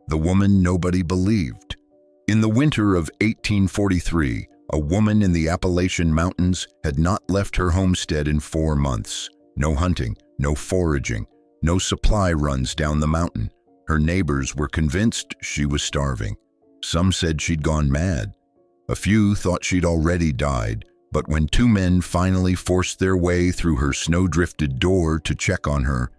the woman nobody believed. In the winter of 1843, a woman in the Appalachian Mountains had not left her homestead in 4 months. No hunting, no foraging, no supply runs down the mountain. Her neighbors were convinced she was starving. Some said she'd gone mad. A few thought she'd already died, but when 2 men finally forced their way through her snow-drifted door to check on her,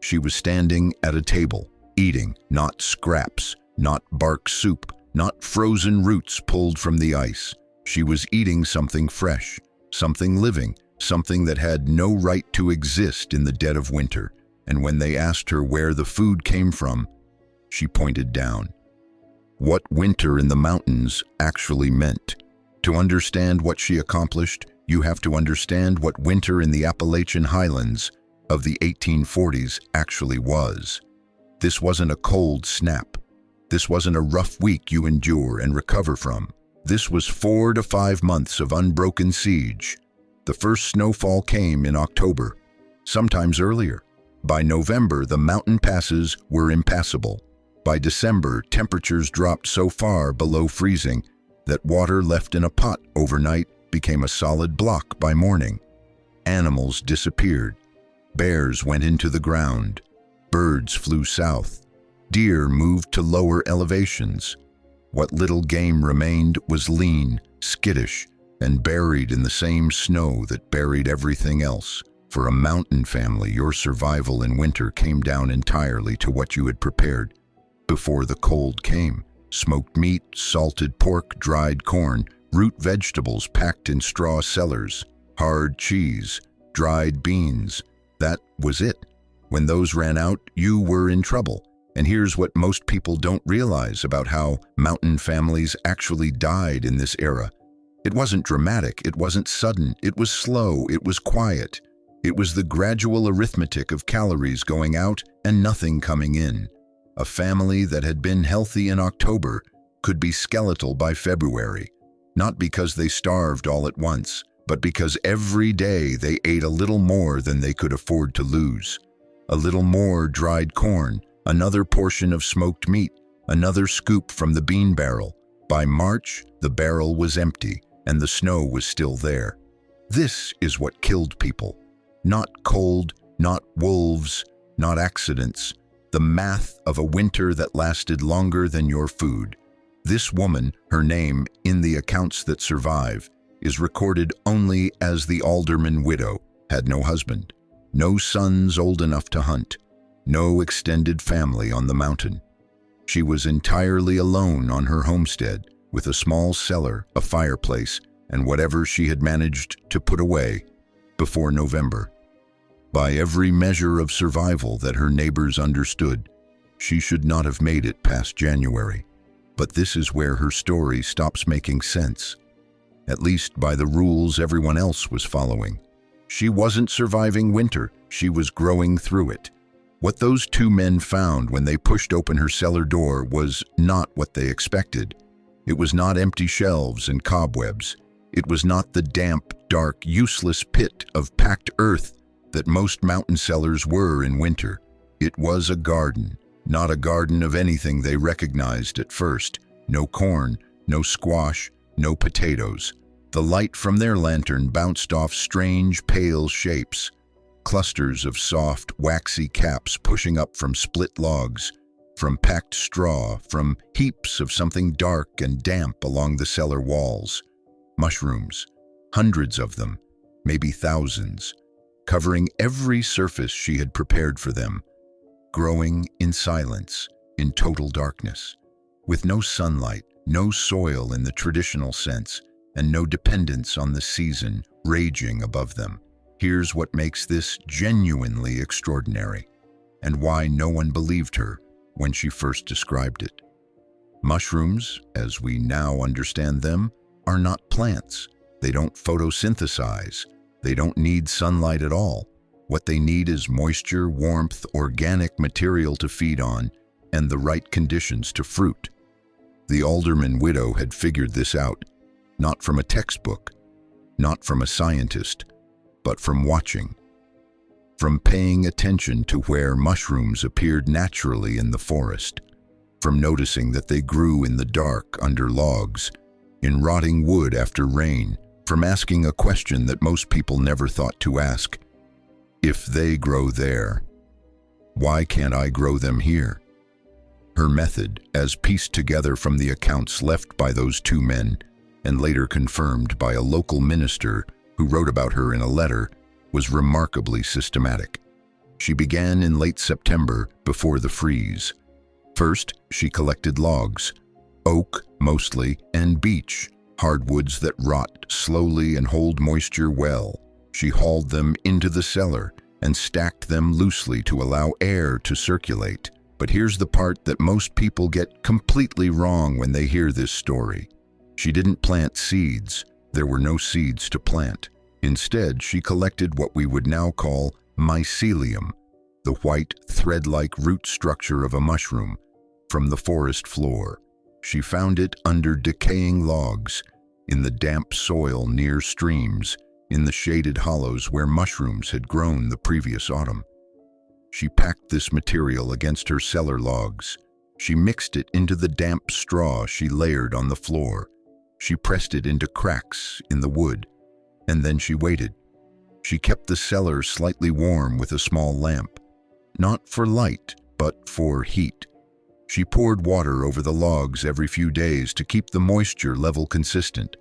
she was standing at a table, eating not scraps, not bark soup, not frozen roots pulled from the ice. She was eating something fresh, something living, something that had no right to exist in the dead of winter. And when they asked her where the food came from, she pointed down. What winter in the mountains actually meant. To understand what she accomplished, you have to understand what winter in the Appalachian Highlands of the 1840s actually was. This wasn't a cold snap. This wasn't a rough week you endure and recover from. This was 4 to 5 months of unbroken siege. The first snowfall came in October, sometimes earlier. By November, the mountain passes were impassable. By December, temperatures dropped so far below freezing that water left in a pot overnight became a solid block by morning. Animals disappeared. Bears went into the ground. Birds flew south. Deer moved to lower elevations. What little game remained was lean, skittish, and buried in the same snow that buried everything else. For a mountain family, your survival in winter came down entirely to what you had prepared before the cold came. Smoked meat, salted pork, dried corn, root vegetables packed in straw cellars, hard cheese, dried beans. That was it. When those ran out, you were in trouble. And here's what most people don't realize about how mountain families actually died in this era. It wasn't dramatic, it wasn't sudden, it was slow, it was quiet. It was the gradual arithmetic of calories going out and nothing coming in. A family that had been healthy in October could be skeletal by February, not because they starved all at once, but because every day they ate a little more than they could afford to lose. A little more dried corn, another portion of smoked meat, another scoop from the bean barrel. By March, the barrel was empty and the snow was still there. This is what killed people. Not cold, not wolves, not accidents. The math of a winter that lasted longer than your food. This woman, her name, in the accounts that survive, is recorded only as the alderman widow, had no husband, no sons old enough to hunt, no extended family on the mountain. She was entirely alone on her homestead, with a small cellar, a fireplace, and whatever she had managed to put away before November. By every measure of survival that her neighbors understood, she should not have made it past January. But this is where her story stops making sense, at least by the rules everyone else was following. She wasn't surviving winter, she was growing through it. What those 2 men found when they pushed open her cellar door was not what they expected. It was not empty shelves and cobwebs. It was not the damp, dark, useless pit of packed earth that most mountain cellars were in winter. It was a garden, not a garden of anything they recognized at first. No corn, no squash, no potatoes. The light from their lantern bounced off strange, pale shapes, clusters of soft, waxy caps pushing up from split logs, from packed straw, from heaps of something dark and damp along the cellar walls. Mushrooms, hundreds of them, maybe thousands, covering every surface she had prepared for them, growing in silence, in total darkness, with no sunlight, no soil in the traditional sense, and no dependence on the season raging above them. Here's what makes this genuinely extraordinary, and why no one believed her when she first described it. Mushrooms, as we now understand them, are not plants. They don't photosynthesize. They don't need sunlight at all. What they need is moisture, warmth, organic material to feed on, and the right conditions to fruit. The alderman widow had figured this out, not from a textbook, not from a scientist, but from watching, from paying attention to where mushrooms appeared naturally in the forest. from noticing that they grew in the dark under logs, in rotting wood after rain, from asking a question that most people never thought to ask. If they grow there, why can't I grow them here? Her method, as pieced together from the accounts left by those two men, and later confirmed by a local minister who wrote about her in a letter, was remarkably systematic. She began in late September before the freeze. First, she collected logs, oak mostly, and beech, hardwoods that rot slowly and hold moisture well. She hauled them into the cellar and stacked them loosely to allow air to circulate. But here's the part that most people get completely wrong when they hear this story. She didn't plant seeds. There were no seeds to plant. Instead, she collected what we would now call mycelium, the white, thread-like root structure of a mushroom, from the forest floor. She found it under decaying logs, in the damp soil near streams, in the shaded hollows where mushrooms had grown the previous autumn. She packed this material against her cellar logs. She mixed it into the damp straw she layered on the floor. She pressed it into cracks in the wood, and then she waited. She kept the cellar slightly warm with a small lamp, not for light, but for heat. She poured water over the logs every few days to keep the moisture level consistent.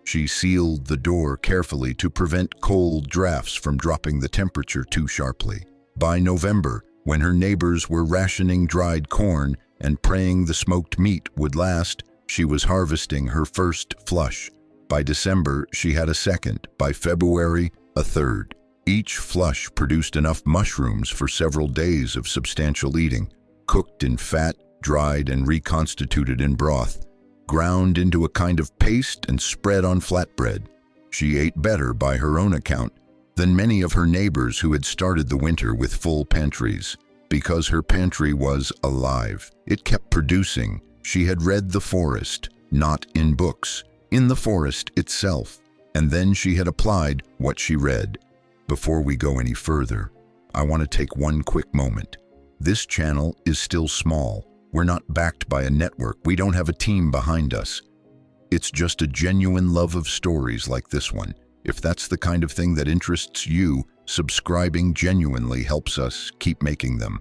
She sealed the door carefully to prevent cold drafts from dropping the temperature too sharply. By November, when her neighbors were rationing dried corn and praying the smoked meat would last, she was harvesting her first flush. By December, she had a second. By February, a third. Each flush produced enough mushrooms for several days of substantial eating, cooked in fat, dried and reconstituted in broth, ground into a kind of paste and spread on flatbread. She ate better, by her own account, than many of her neighbors who had started the winter with full pantries, because her pantry was alive. It kept producing. She had read The Forest, not in books, in the forest itself, and then she had applied what she read. Before we go any further, I want to take one quick moment. This channel is still small. We're not backed by a network. We don't have a team behind us. It's just a genuine love of stories like this one. If that's the kind of thing that interests you, subscribing genuinely helps us keep making them.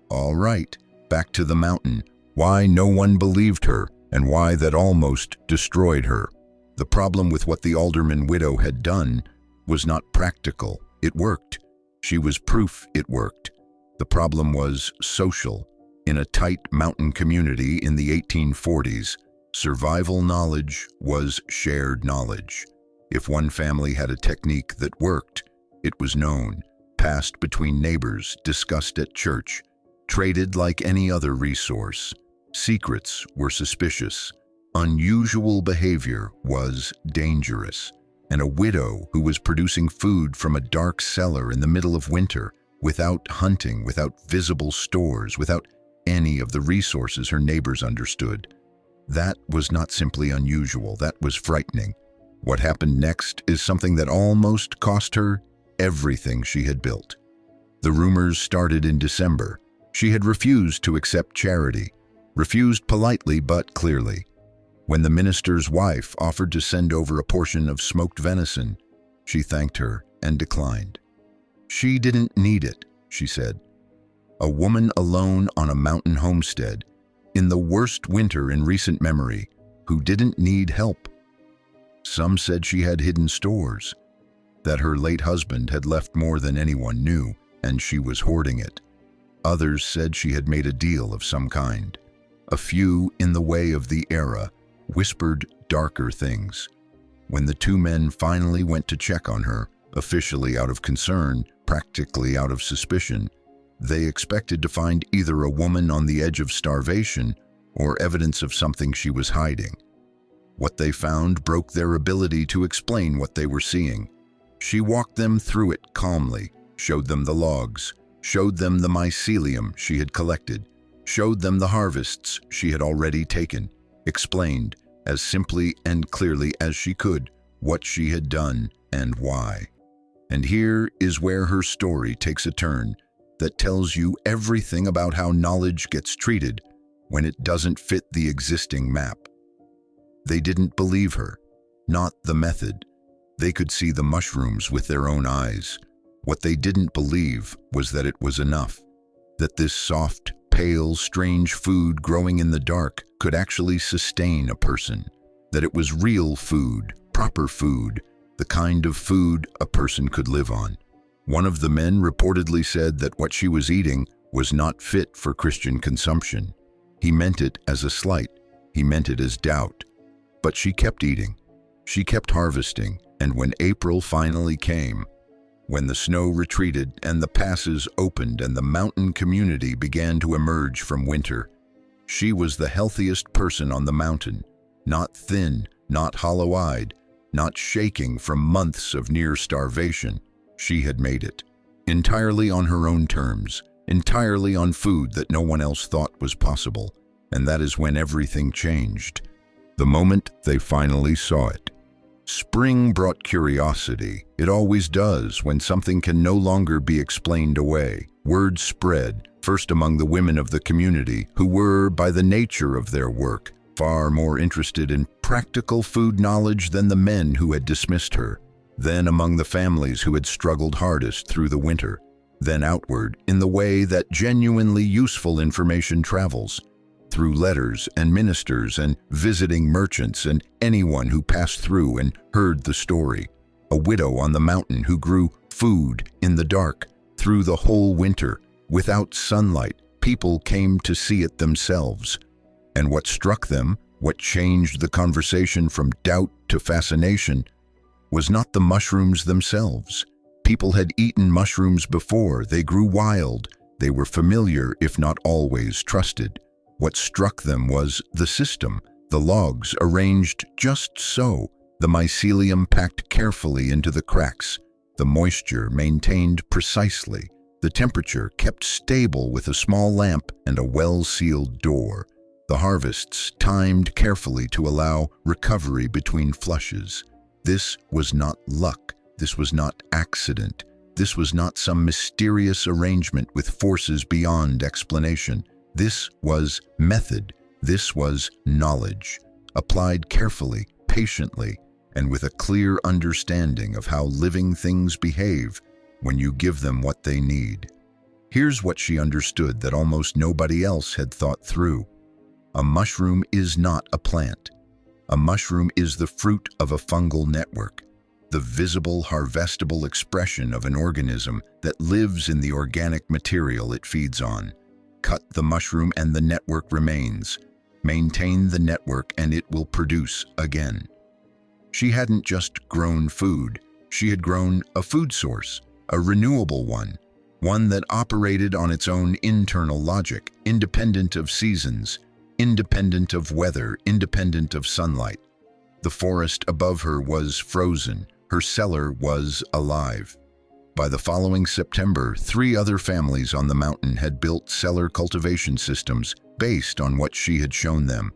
All right, back to the mountain. Why no one believed her, and why that almost destroyed her. The problem with what the alderman widow had done was not practical. It worked. She was proof it worked. The problem was social. In a tight mountain community in the 1840s, survival knowledge was shared knowledge. If one family had a technique that worked, it was known, passed between neighbors, discussed at church, traded like any other resource. Secrets were suspicious. Unusual behavior was dangerous. And a widow who was producing food from a dark cellar in the middle of winter, without hunting, without visible stores, without any of the resources her neighbors understood. That was not simply unusual, that was frightening. What happened next is something that almost cost her everything she had built. The rumors started in December. She had refused to accept charity, refused politely but clearly. When the minister's wife offered to send over a portion of smoked venison, she thanked her and declined. She didn't need it, she said. A woman alone on a mountain homestead, in the worst winter in recent memory, who didn't need help. Some said she had hidden stores, that her late husband had left more than anyone knew, and she was hoarding it. Others said she had made a deal of some kind. A few, in the way of the era, whispered darker things. When the two men finally went to check on her, officially out of concern, practically out of suspicion, they expected to find either a woman on the edge of starvation or evidence of something she was hiding. What they found broke their ability to explain what they were seeing. She walked them through it calmly, showed them the logs, showed them the mycelium she had collected, showed them the harvests she had already taken, explained, as simply and clearly as she could, what she had done and why. And here is where her story takes a turn that tells you everything about how knowledge gets treated when it doesn't fit the existing map. They didn't believe her, not the method. They could see the mushrooms with their own eyes. What they didn't believe was that it was enough, that this soft, pale, strange food growing in the dark could actually sustain a person, that it was real food, proper food, the kind of food a person could live on. One of the men reportedly said that what she was eating was not fit for Christian consumption. He meant it as a slight. He meant it as doubt. But she kept eating. She kept harvesting, and when April finally came, when the snow retreated and the passes opened and the mountain community began to emerge from winter, she was the healthiest person on the mountain, not thin, not hollow-eyed, not shaking from months of near starvation. She had made it, entirely on her own terms, entirely on food that no one else thought was possible, and that is when everything changed. The moment they finally saw it. Spring brought curiosity. It always does when something can no longer be explained away. Word spread, first among the women of the community, who were, by the nature of their work, far more interested in practical food knowledge than the men who had dismissed her. Then among the families who had struggled hardest through the winter. Then outward, in the way that genuinely useful information travels, through letters and ministers and visiting merchants and anyone who passed through and heard the story. A widow on the mountain who grew food in the dark through the whole winter. Without sunlight, people came to see it themselves. And what struck them, what changed the conversation from doubt to fascination, was not the mushrooms themselves. People had eaten mushrooms before. They grew wild. They were familiar, if not always trusted. What struck them was the system, the logs arranged just so, the mycelium packed carefully into the cracks, the moisture maintained precisely, the temperature kept stable with a small lamp and a well-sealed door, the harvests timed carefully to allow recovery between flushes. This was not luck. This was not accident. This was not some mysterious arrangement with forces beyond explanation. This was method. This was knowledge, applied carefully, patiently, and with a clear understanding of how living things behave when you give them what they need. Here's what she understood that almost nobody else had thought through. A mushroom is not a plant. A mushroom is the fruit of a fungal network, the visible, harvestable expression of an organism that lives in the organic material it feeds on. Cut the mushroom and the network remains. Maintain the network and it will produce again. She hadn't just grown food. She had grown a food source, a renewable one that operated on its own internal logic, independent of seasons, independent of weather, independent of sunlight. The forest above her was frozen. Her cellar was alive. By the following September, 3 other families on the mountain had built cellar cultivation systems based on what she had shown them.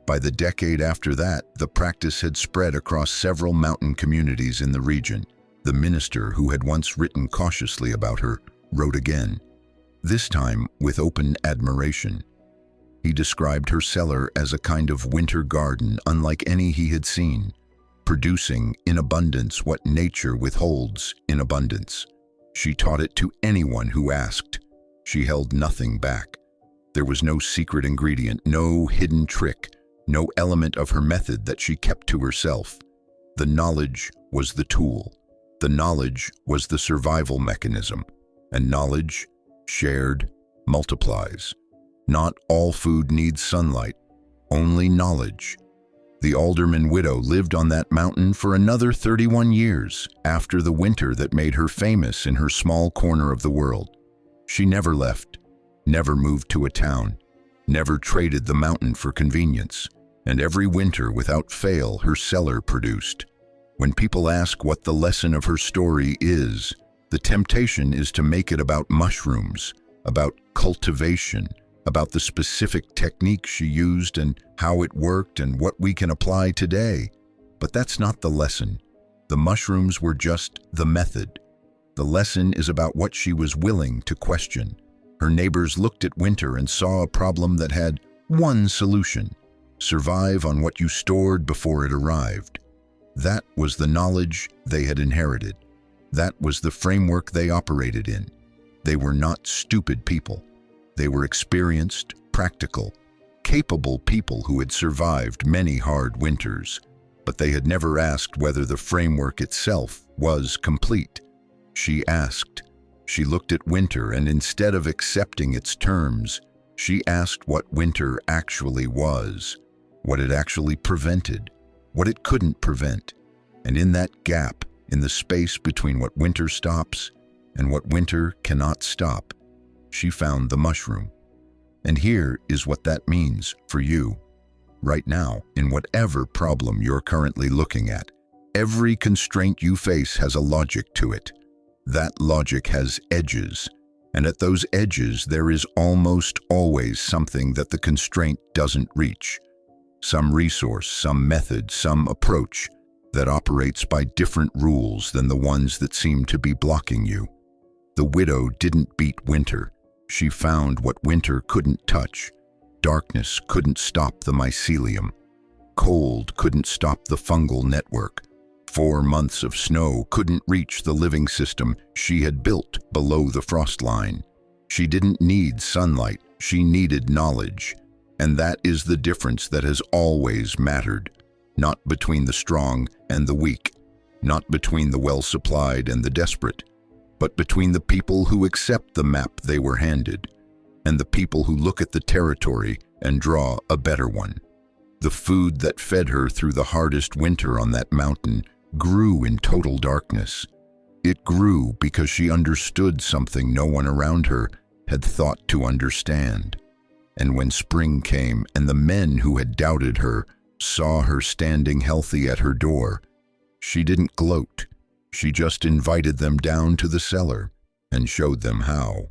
By the decade after that, the practice had spread across several mountain communities in the region. The minister who had once written cautiously about her wrote again, this time with open admiration. He described her cellar as a kind of winter garden unlike any he had seen, producing in abundance what nature withholds in abundance. She taught it to anyone who asked. She held nothing back. There was no secret ingredient, no hidden trick, no element of her method that she kept to herself. The knowledge was the tool. The knowledge was the survival mechanism. And knowledge, shared, multiplies. Not all food needs sunlight, only knowledge. The alderman widow lived on that mountain for another 31 years after the winter that made her famous in her small corner of the world. She never left, never moved to a town, never traded the mountain for convenience, and every winter without fail her cellar produced. When people ask what the lesson of her story is, the temptation is to make it about mushrooms, about cultivation, about the specific technique she used and how it worked and what we can apply today. But that's not the lesson. The mushrooms were just the method. The lesson is about what she was willing to question. Her neighbors looked at winter and saw a problem that had One solution: survive on what you stored before it arrived. That was the knowledge they had inherited. That was the framework they operated in. They were not stupid people. They were experienced, practical, capable people who had survived many hard winters. But they had never asked whether the framework itself was complete. She asked. She looked at winter, and instead of accepting its terms, she asked what winter actually was, what it actually prevented, what it couldn't prevent. And in that gap, in the space between what winter stops and what winter cannot stop, she found the mushroom. And here is what that means for you. Right now, in whatever problem you're currently looking at, every constraint you face has a logic to it. That logic has edges, and at those edges there is almost always something that the constraint doesn't reach. Some resource, some method, some approach that operates by different rules than the ones that seem to be blocking you. The widow didn't beat winter. She found what winter couldn't touch. Darkness couldn't stop the mycelium. Cold couldn't stop the fungal network. 4 months of snow couldn't reach the living system she had built below the frost line. She didn't need sunlight, she needed knowledge. And that is the difference that has always mattered. Not between the strong and the weak, not between the well-supplied and the desperate, but between the people who accept the map they were handed and the people who look at the territory and draw a better one. The food that fed her through the hardest winter on that mountain grew in total darkness. It grew because she understood something no one around her had thought to understand. And when spring came and the men who had doubted her saw her standing healthy at her door, she didn't gloat. She just invited them down to the cellar and showed them how.